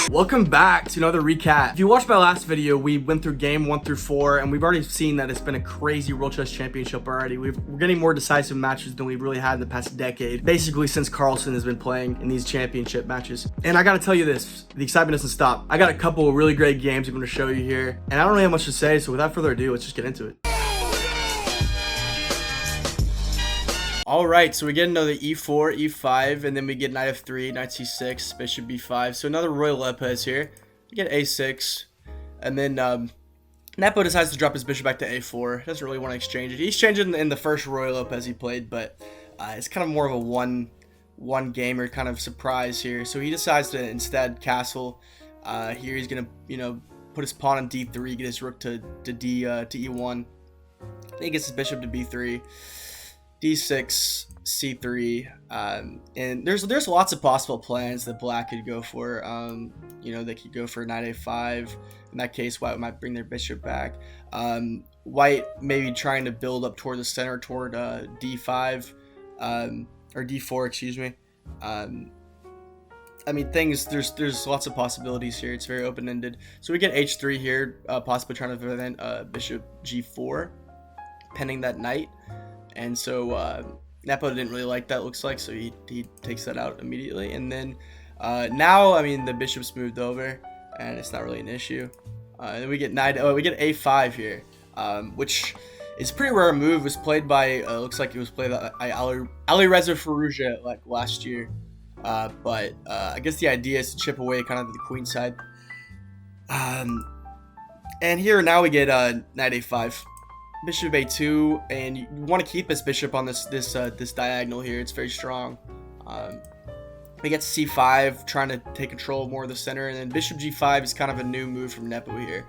Welcome back to another recap. If you watched my last video, we went through game 1 through 4, and we've already seen that it's been a crazy World Chess Championship already. We're getting more decisive matches than we've really had in the past decade, basically since Carlsen has been playing in these championship matches. And I gotta tell you this, the excitement doesn't stop. I got a couple of really great games I'm gonna show you here, and I don't really have much to say, so without further ado, let's just get into it. Alright, so we get another e4, e5, and then we get knight f3, knight c6, bishop b5. So another Royal Lopez here. We get a6, and then Nepo decides to drop his bishop back to a4. Doesn't really want to exchange it. He exchanged it in the first Royal Lopez he played, but it's kind of more of a one gamer kind of surprise here. So he decides to instead castle. Here he's gonna put his pawn on d3, get his rook to e1. Then he gets his bishop to b3. d6, c3, and there's lots of possible plans that black could go for. They could go for knight a5. In that case, white might bring their bishop back. White maybe trying to build up toward the center, toward d5, or d4, excuse me. There's lots of possibilities here. It's very open-ended. So we get h3 here, possibly trying to prevent bishop g4, pending that knight. And so Nepo didn't really like that, looks like, so he takes that out immediately. And then now, the bishop's moved over, and it's not really an issue. And then we get we get a5 here, which is a pretty rare move. It was played by, looks like it was played by Alireza Firouzja like last year. But I guess the idea is to chip away kind of to the queen side. And here now we get knight a5. Bishop a2, and you want to keep his bishop on this diagonal here. It's very strong. We get c5, trying to take control more of the center, and then bishop g5 is kind of a new move from Nepo here.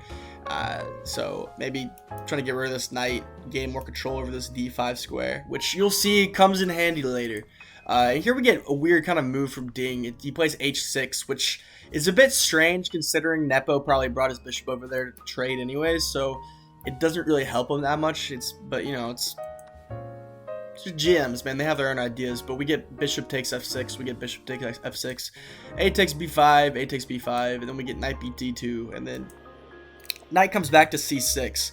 So maybe trying to get rid of this knight, gain more control over this d5 square, which you'll see comes in handy later. And here we get a weird kind of move from Ding. He plays h6, which is a bit strange considering Nepo probably brought his bishop over there to trade anyways. So it doesn't really help him that much. It's just GMs, man. They have their own ideas. But we get bishop takes f6. We get bishop takes f6. A takes b5. A takes b5. And then we get knight b d2. And then knight comes back to c6.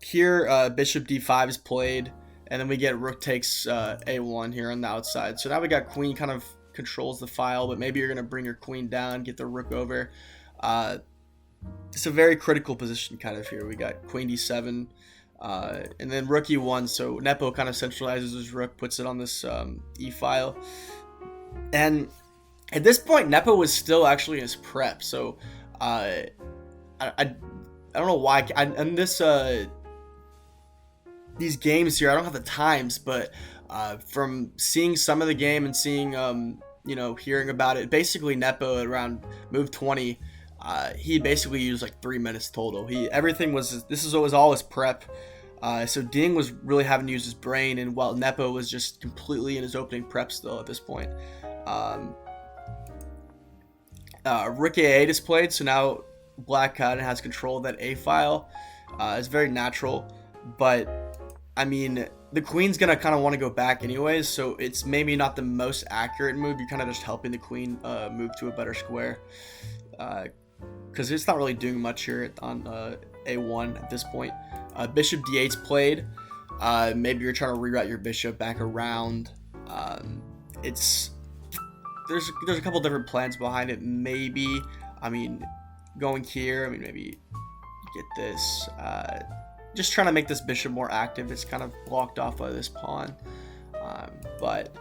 Here, bishop d5 is played. And then we get rook takes a1 here on the outside. So now we got queen kind of controls the file. But maybe you're going to bring your queen down, get the rook over. It's a very critical position kind of here. We got queen d7, and then rook e1. So Nepo kind of centralizes his rook, puts it on this e file. And at this point, Nepo was still actually in his prep. So I don't know why. And these games here, I don't have the times, but from seeing some of the game and seeing hearing about it, basically Nepo around move 20. He basically used like 3 minutes total. This was all his prep. So Ding was really having to use his brain, and while Nepo was just completely in his opening prep still at this point. Rook a8 is played, so now black kind of has control of that a file. It's very natural, but the queen's gonna kind of want to go back anyways, so it's maybe not the most accurate move. You're kind of just helping the queen move to a better square. Because it's not really doing much here on a1 at this point. Bishop d8's played. Maybe you're trying to reroute your bishop back around. There's a couple different plans behind it. Maybe going here. Maybe get this. Just trying to make this bishop more active. It's kind of blocked off by this pawn. But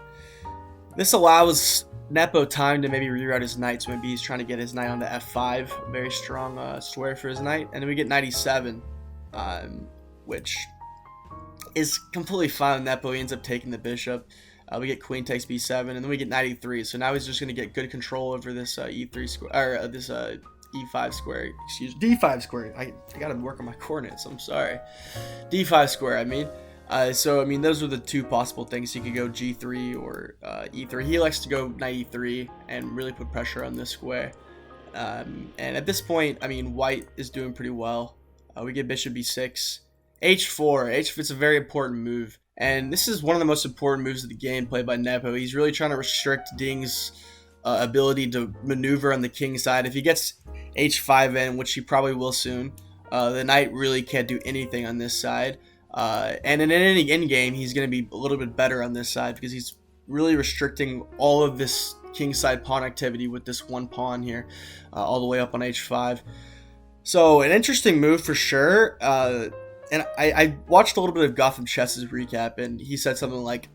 this allows Nepo time to maybe reroute his knight, so maybe he's trying to get his knight onto f5, a very strong square for his knight, and then we get knight e7, which is completely fine with Nepo. He ends up taking the bishop. We get queen takes b7, and then we get knight e3. So now he's just going to get good control over this e3 square, or this e5 square. Excuse me, d5 square. I got to work on my coordinates. I'm sorry. d5 square. Those are the two possible things. He could go g3 or e3. He likes to go knight e3 and really put pressure on this square. And at this point, white is doing pretty well. We get bishop b6. h4. It's a very important move. And this is one of the most important moves of the game played by Nepo. He's really trying to restrict Ding's ability to maneuver on the king side. If he gets h5 in, which he probably will soon, the knight really can't do anything on this side. And in any endgame, he's going to be a little bit better on this side because he's really restricting all of this kingside pawn activity with this one pawn here, all the way up on h5. So an interesting move for sure. And I watched a little bit of Gotham Chess's recap, and he said something like,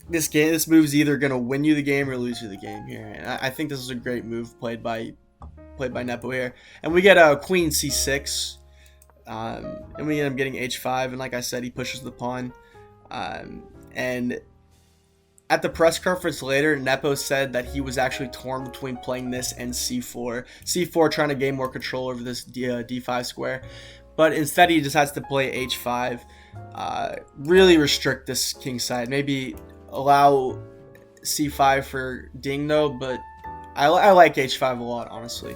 this move's either going to win you the game or lose you the game here. And I think this is a great move played by Nepo here. And we get a queen c6, and we end up getting h5. And like I said, he pushes the pawn. And at the press conference later, Nepo said that he was actually torn between playing this and c4. c4 trying to gain more control over this d5 square. But instead he decides to play h5. Really restrict this king side. Maybe allow c5 for ding though, but I like h5 a lot, honestly.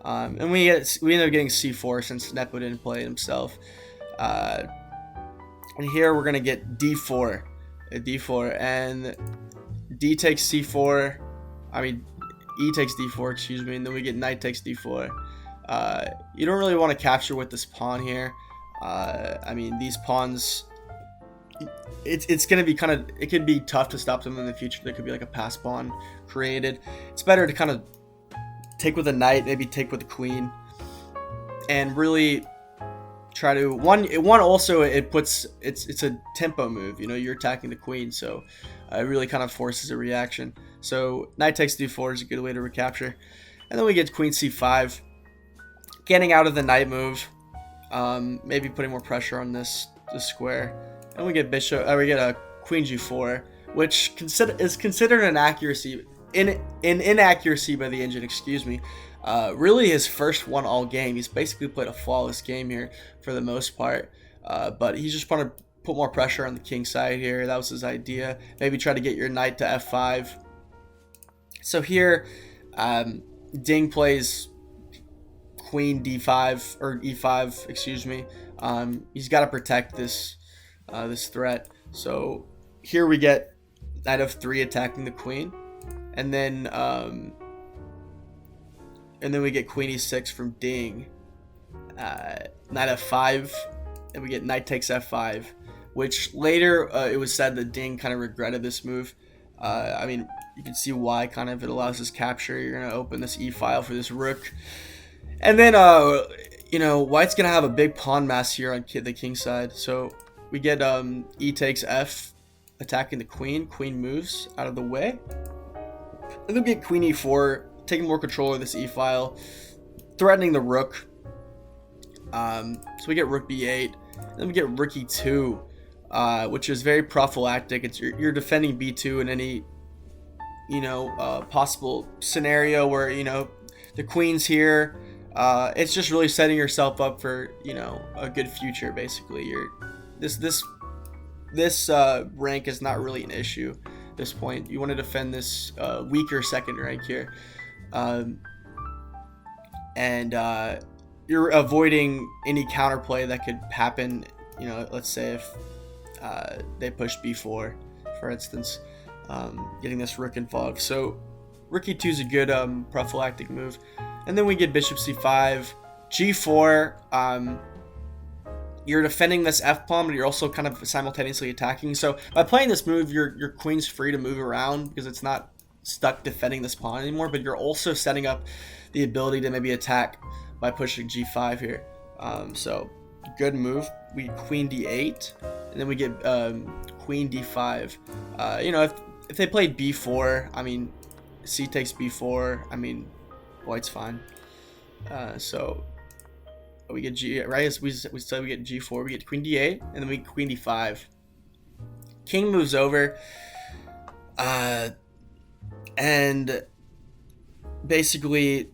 And we end up getting c4 since Nepo didn't play it himself. And here we're gonna get d4, and d takes c4. I mean, e takes d4, excuse me, and then we get knight takes d4. You don't really want to capture with this pawn here. I mean, these pawns, it's gonna be it could be tough to stop them in the future. There could be like a pass pawn created. It's better to kind of take with a knight, maybe take with the queen, and really try to also it's a tempo move. You know, you're attacking the queen, so it really kind of forces a reaction. So knight takes d4 is a good way to recapture, and then we get queen c5, getting out of the knight move, maybe putting more pressure on this square, and we get a queen g4, which is considered an inaccuracy by the engine. Excuse me. Really his first one all game. He's basically played a flawless game here for the most part, but he's just trying to put more pressure on the king side here. That was his idea. Maybe try to get your knight to f5. So here, Ding plays queen d5 or e5, excuse me. He's got to protect this threat. So here we get knight f3 attacking the queen, and then we get queen e6 from Ding, knight f5, and we get knight takes f5, which later it was said that Ding kind of regretted this move. I mean, you can see why. Kind of, it allows this capture. You're gonna open this e file for this rook, and then you know, White's gonna have a big pawn mass here on the king side. So we get e takes f, attacking the queen. Queen moves out of the way, and then we get queen e4, taking more control of this e file, threatening the rook. So we get rook b8, and then we get rook e2, which is very prophylactic. It's you're defending b2 in any, you know, possible scenario where, you know, the queen's here. It's just really setting yourself up for, you know, a good future. Basically, this rank is not really an issue at this point. You want to defend this weaker second rank here, and you're avoiding any counterplay that could happen. You know, let's say if they push b4, for instance, getting this rook involved. So rook e2 is a good prophylactic move. And then we get bishop c5, g4. You're defending this f pawn, but you're also kind of simultaneously attacking. So by playing this move, your queen's free to move around because it's not stuck defending this pawn anymore. But you're also setting up the ability to maybe attack by pushing g5 here. So good move. We get queen d8, and then we get queen d5. You know, if they played b4, I mean, c takes b4. I mean, White's fine. So we get we said we get g4. We get queen d8, and then we get queen d5. King moves over, and basically,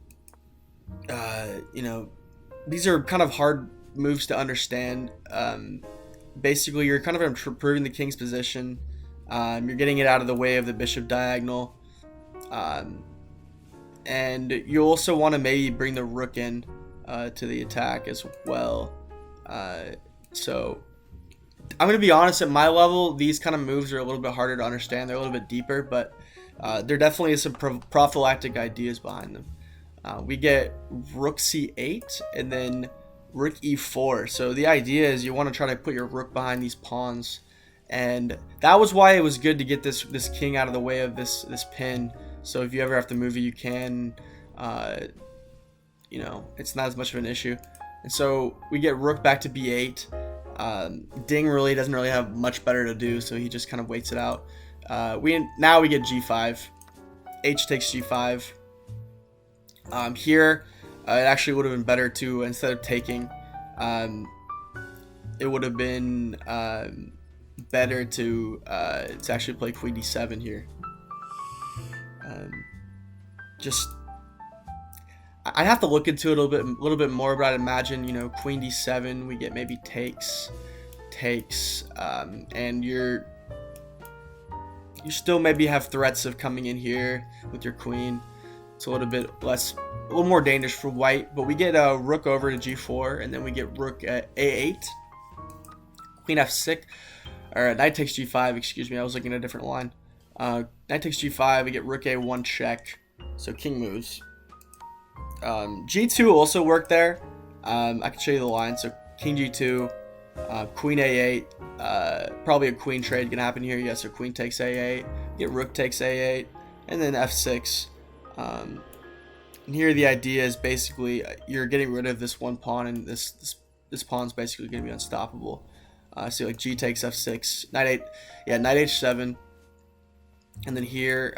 you know, these are kind of hard moves to understand. Basically, you're kind of improving the king's position. You're getting it out of the way of the bishop diagonal. And you also want to maybe bring the rook in to the attack as well. So I'm going to be honest, at my level, these kind of moves are a little bit harder to understand. They're a little bit deeper, but There definitely is some prophylactic ideas behind them. We get rook c8 and then rook e4. So the idea is you want to try to put your rook behind these pawns, and that was why it was good to get this king out of the way of this pin. So if you ever have to move it, you can. You know, it's not as much of an issue. And so we get rook back to b8. Ding really doesn't really have much better to do, so he just kind of waits it out. Now we get g5. H takes g5. Here, it actually would have been better to, instead of taking, it would have been better to actually play queen d7 here. I'd have to look into it a little bit more, but I'd imagine, you know, queen d7, we get maybe takes, and you still maybe have threats of coming in here with your queen. It's a little more dangerous for white, but we get rook over to g4, and then we get rook at a8, queen f6, or knight takes g5, excuse me, I was looking at a different line. Knight takes g5, we get rook a1 check, so king moves. G2 also worked there. I can show you the line. So king G2, queen A8, probably a queen trade gonna happen here. Yes, so queen takes A8, get rook takes A8, and then F6. And here the idea is basically you're getting rid of this one pawn, and this pawn's basically gonna be unstoppable. So like G takes F6, knight H7, and then here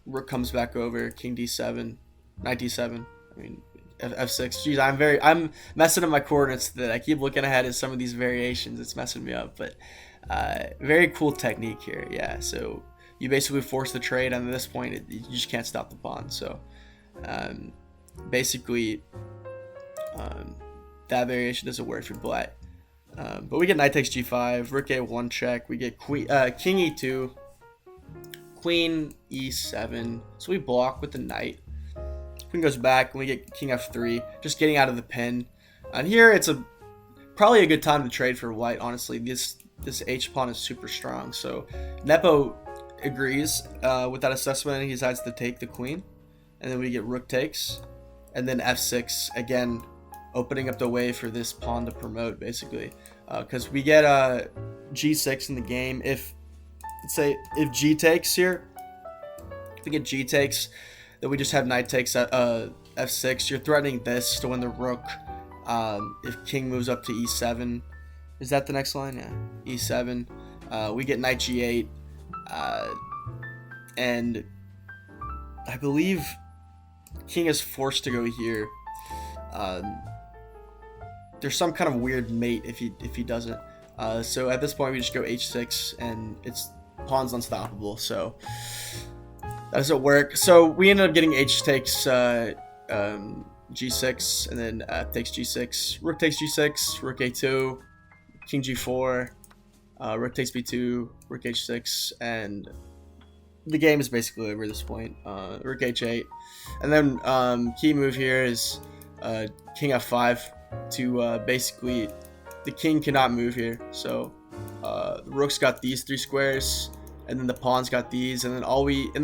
rook comes back over, king D7, knight D7. I mean, F6. Geez, I'm messing up my coordinates that I keep looking ahead at some of these variations. It's messing me up, but very cool technique here. Yeah, so you basically force the trade, and at this point, you just can't stop the pawn. So basically, that variation doesn't work for black. But we get knight takes g5, rook a1 check. We get king e2, queen e7. So we block with the knight. Queen goes back, and we get king f3, just getting out of the pin. And here it's probably a good time to trade for white. Honestly, this h pawn is super strong. So Nepo agrees with that assessment, and he decides to take the queen. And then we get rook takes, and then f6 again, opening up the way for this pawn to promote, basically, because we get g6 in the game. If g takes here, if we get g takes, then we just have knight takes at f6. You're threatening this to win the rook. If king moves up to e7, is that the next line? Yeah, e7. We get knight g8, and I believe king is forced to go here. There's some kind of weird mate if he doesn't. So at this point we just go h6, and it's pawn's unstoppable. So that doesn't work. So we ended up getting h takes g6, and then takes g6, rook takes g6, rook a2, king g4, rook takes b2, rook h6, and the game is basically over at this point. Rook h8, and then key move here is king f5 to basically the king cannot move here. So the rook's got these 3 squares, and then the pawn's got these, and then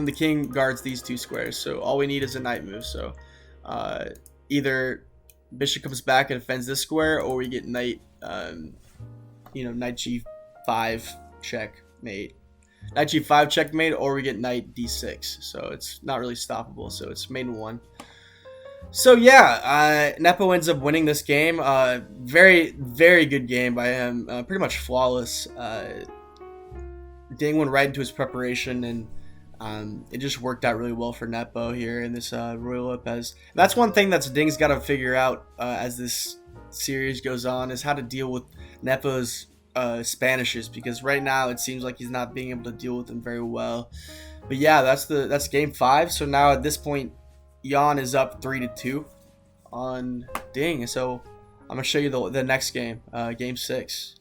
the king guards these 2 squares. So all we need is a knight move. So either bishop comes back and defends this square, or we get knight, knight g5 checkmate, knight g5 checkmate, or we get knight d6. So it's not really stoppable. So it's mate in 1. So yeah, Nepo ends up winning this game. Very, very good game by him. Pretty much flawless. Ding went right into his preparation, and it just worked out really well for Nepo here in this Royal Lopez. That's one thing that Ding's got to figure out as this series goes on, is how to deal with Nepo's Spanishes, because right now it seems like he's not being able to deal with them very well. But yeah, that's game 5. So now at this point, Jan is up 3-2 on Ding. So I'm gonna show you the next game, game 6.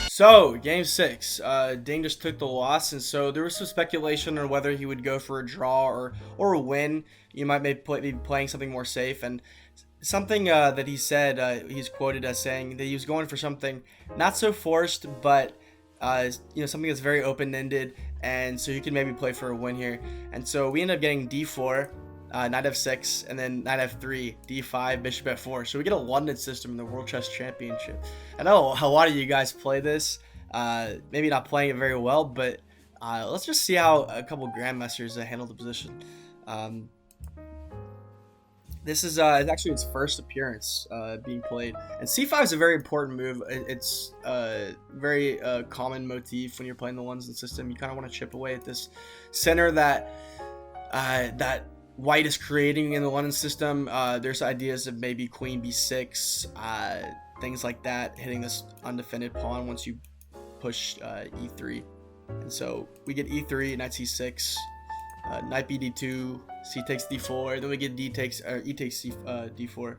So game 6, Ding just took the loss, and so there was some speculation on whether he would go for a draw or a win. You might be playing something more safe, and something that he said, he's quoted as saying that he was going for something not so forced, but something that's very open-ended, and so you can maybe play for a win here. And so we end up getting d4, knight f6, and then knight f3, d5, bishop f4. So we get a London system in the World Chess Championship. I know a lot of you guys play this, maybe not playing it very well, but let's just see how a couple grandmasters handle the position. This is actually its first appearance being played, and c5 is a very important move. It's a very common motif when you're playing the London system. You kind of want to chip away at this center that white is creating in the London system. There's ideas of maybe queen b6, things like that, hitting this undefended pawn once you push e3. And so we get e3, knight c6, knight bd2, c takes d4, then we get e takes d4,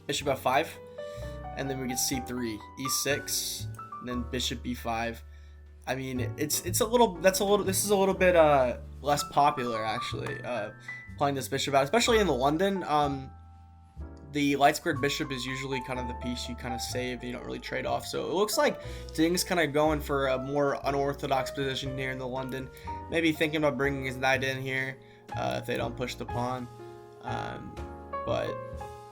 bishop f5, and then we get c3, e6, and then bishop b5. I mean, this is a little bit less popular actually, playing this bishop out, especially in the London. The light squared bishop is usually kind of the piece you kind of save and you don't really trade off. So it looks like Ding's kind of going for a more unorthodox position here in the London. Maybe thinking about bringing his knight in here if they don't push the pawn. But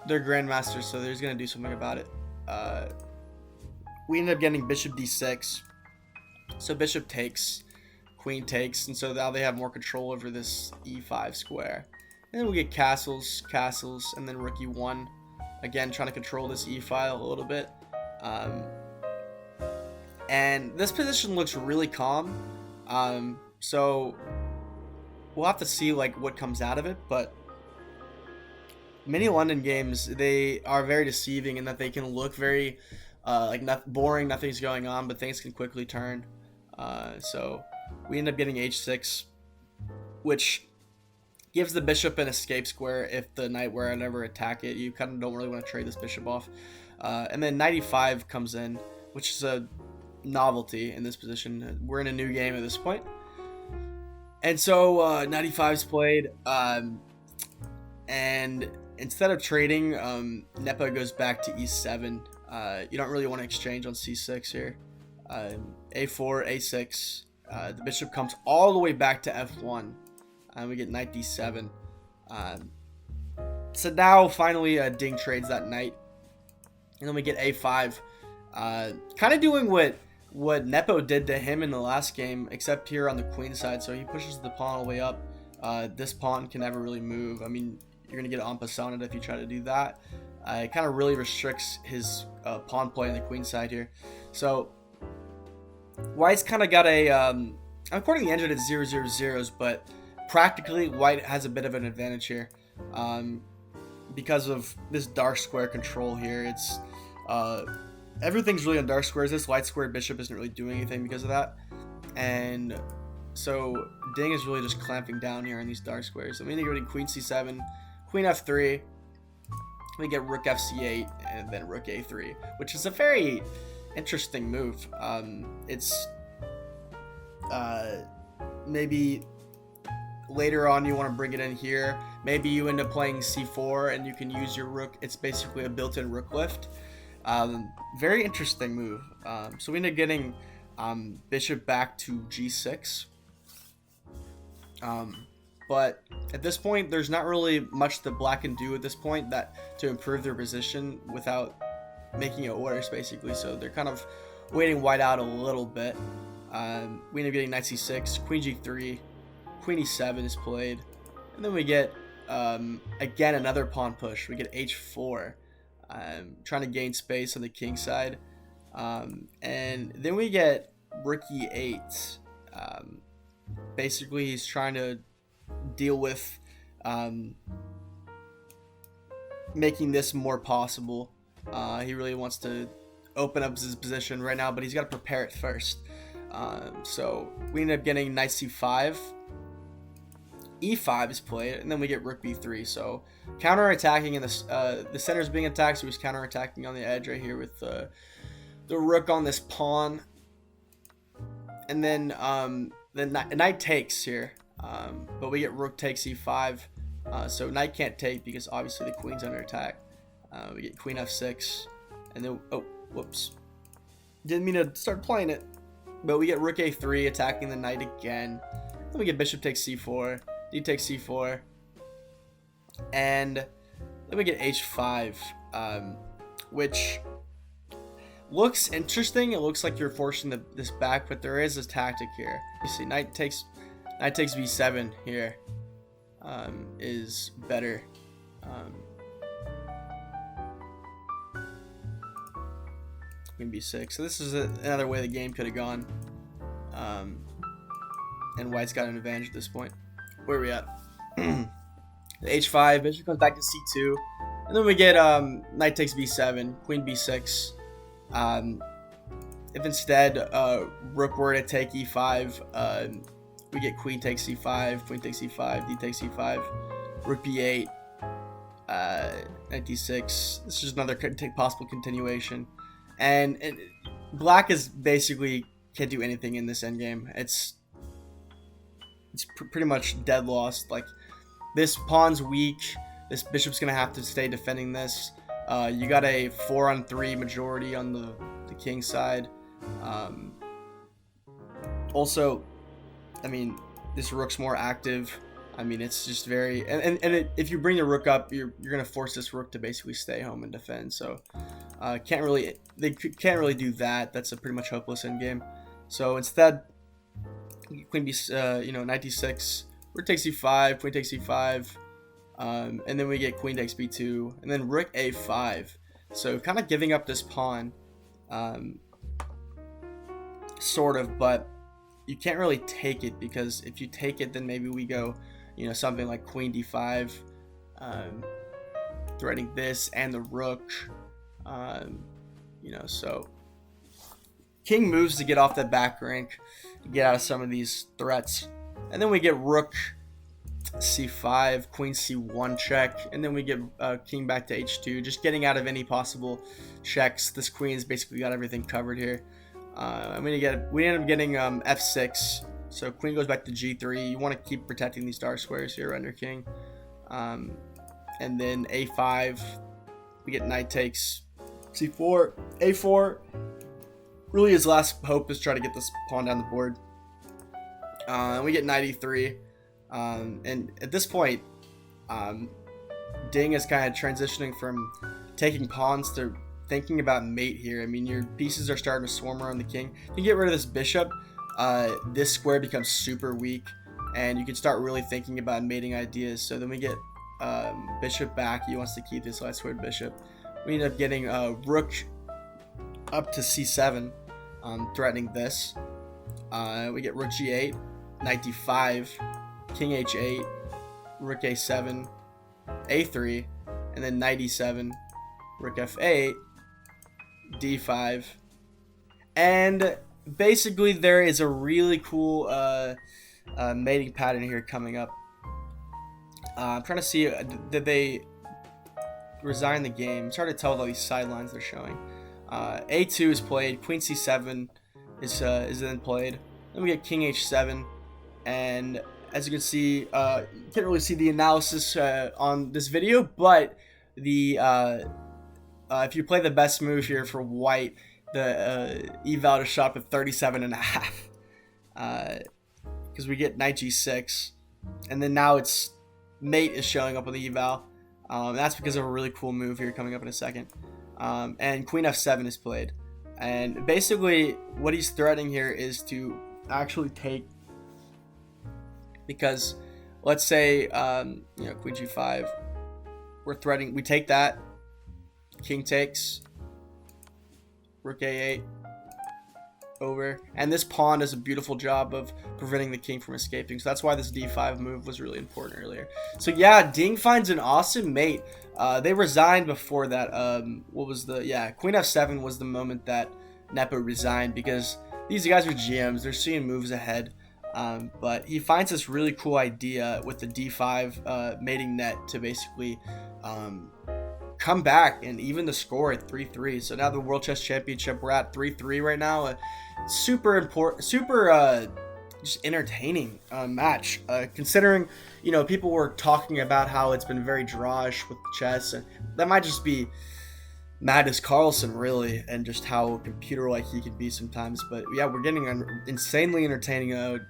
they're grandmasters, so they're going to do something about it. We ended up getting bishop d6. So bishop takes, queen takes, and so now they have more control over this e5 square. And then we get castles, and then rook e1. Again, trying to control this e file a little bit. And this position looks really calm. So we'll have to see like what comes out of it. But many London games, they are very deceiving in that they can look very boring, nothing's going on, but things can quickly turn. So we end up getting h6, which gives the bishop an escape square if the knight were to never attack it. You kind of don't really want to trade this bishop off. And then knight e5 comes in, which is a novelty in this position. We're in a new game at this point. And so knight e5 is played. And instead of trading, Nepo goes back to e7. You don't really want to exchange on c6 here. a4, a6. The bishop comes all the way back to f1. We get knight d7. So now finally Ding trades that knight. And then we get a5. Kind of doing what Nepo did to him in the last game, except here on the queen side. So he pushes the pawn all the way up. This pawn can never really move. I mean, you're going to get en passant if you try to do that. It kind of really restricts his pawn play on the queen side here. So white's kind of got a... I'm recording the engine at 0-0-0s, but practically white has a bit of an advantage here because of this dark square control here. It's everything's really on dark squares. This light square bishop isn't really doing anything because of that, and so Ding is really just clamping down here on these dark squares. So we need to go to queen c7, queen f3, we get rook fc8, and then rook a3, which is a very interesting move. It's maybe later on you want to bring it in here. Maybe you end up playing c4 and you can use your rook. It's basically a built-in rook lift. Very interesting move. So we end up getting bishop back to g6. But at this point, there's not really much that black can do at this point to improve their position without making it worse, basically. So they're kind of waiting white out a little bit. We end up getting knight c6, queen g3, queen e7 is played, and then we get again another pawn push. We get h4, trying to gain space on the king side, and then we get rook e8. Basically, he's trying to deal with making this more possible. He really wants to open up his position right now, but he's got to prepare it first. So we end up getting knight c5, e5 is played, and then we get rook b3. So counter-attacking, and the center is being attacked, so he's counter-attacking on the edge right here with the rook on this pawn. And then knight takes here, but we get rook takes e5. So knight can't take because obviously the queen's under attack. We get queen f6, and then, oh, whoops. Didn't mean to start playing it. But we get rook a3 attacking the knight again. Then we get bishop takes c4, d takes c4, and then we get h5, which looks interesting. It looks like you're forcing this back, but there is a tactic here. You see, knight takes b7 here is better. Queen b6. So this is another way the game could have gone. And white's got an advantage at this point. Where are we at? The h5, bishop comes back to c2, and then we get knight takes b7, queen b6. If instead rook were to take e5, we get queen takes c5, queen takes e5, d takes e5, rook b8, knight d6. This is another possible continuation. And black is basically can't do anything in this endgame. It's pretty much dead lost. Like, this pawn's weak. This bishop's gonna have to stay defending this. You got a 4-on-3 majority on the king side. Also, I mean, this rook's more active. I mean, it's just very if you bring the rook up, you're gonna force this rook to basically stay home and defend. So they can't really do that. That's a pretty much hopeless endgame. So instead, queen b, knight d6, rook takes e5, queen takes e5, and then we get queen takes b2, and then rook a5. So kind of giving up this pawn, sort of, but you can't really take it, because if you take it, then maybe we go, something like queen d5, threatening this and the rook, so king moves to get off that back rank, get out of some of these threats, and then we get rook c5, queen c1 check, and then we get king back to h2, just getting out of any possible checks. This queen's basically got everything covered here. We end up getting f6, so queen goes back to g3. You want to keep protecting these dark squares here under king, and then a5, we get knight takes c4, a4. Really, his last hope is try to get this pawn down the board. We get knight e3, and at this point, Ding is kind of transitioning from taking pawns to thinking about mate here. I mean, your pieces are starting to swarm around the king. If you get rid of this bishop, this square becomes super weak, and you can start really thinking about mating ideas. So then we get bishop back. He wants to keep this light squared bishop. We end up getting rook up to c7, threatening this. We get rook g8, knight d5, king h8, rook a7, a3, and then knight e7, rook f8, d5, and basically there is a really cool mating pattern here coming up. I'm trying to see, did they resign the game? It's hard to tell with all these sidelines they're showing. a2 is played, queen c7 is then played, then we get king h7, and as you can see, you can't really see the analysis on this video, but the if you play the best move here for white, the eval is shot at 37.5, because we get knight g6, and then now it's mate is showing up on the eval. That's because of a really cool move here coming up in a second. And queen f7 is played, and basically what he's threatening here is to actually take, because let's say queen g5, we're threatening, we take that, king takes, rook a8 over, and this pawn does a beautiful job of preventing the king from escaping. So that's why this d5 move was really important earlier. So yeah, Ding finds an awesome mate. They resigned before that. Queen f7 was the moment that Nepo resigned, because these guys are GMs, they're seeing moves ahead. But he finds this really cool idea with the d5 mating net to basically come back and even the score at 3-3. So now the World Chess Championship, we're at 3-3 right now. Super important, just entertaining match. Considering, people were talking about how it's been very drawish with chess, and that might just be Magnus Carlsen, really, and just how computer-like he can be sometimes. But yeah, we're getting an insanely entertaining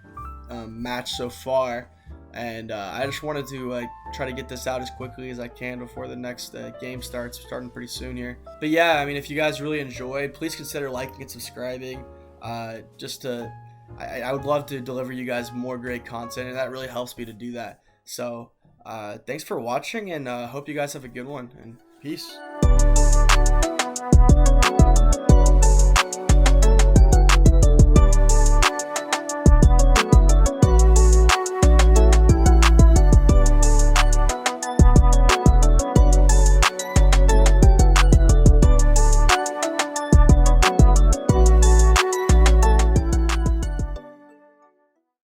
match so far, and I just wanted to try to get this out as quickly as I can before the next game starts, starting pretty soon here. But yeah, I mean, if you guys really enjoyed, please consider liking and subscribing. I would love to deliver you guys more great content, and that really helps me to do that. So thanks for watching, and hope you guys have a good one, and peace.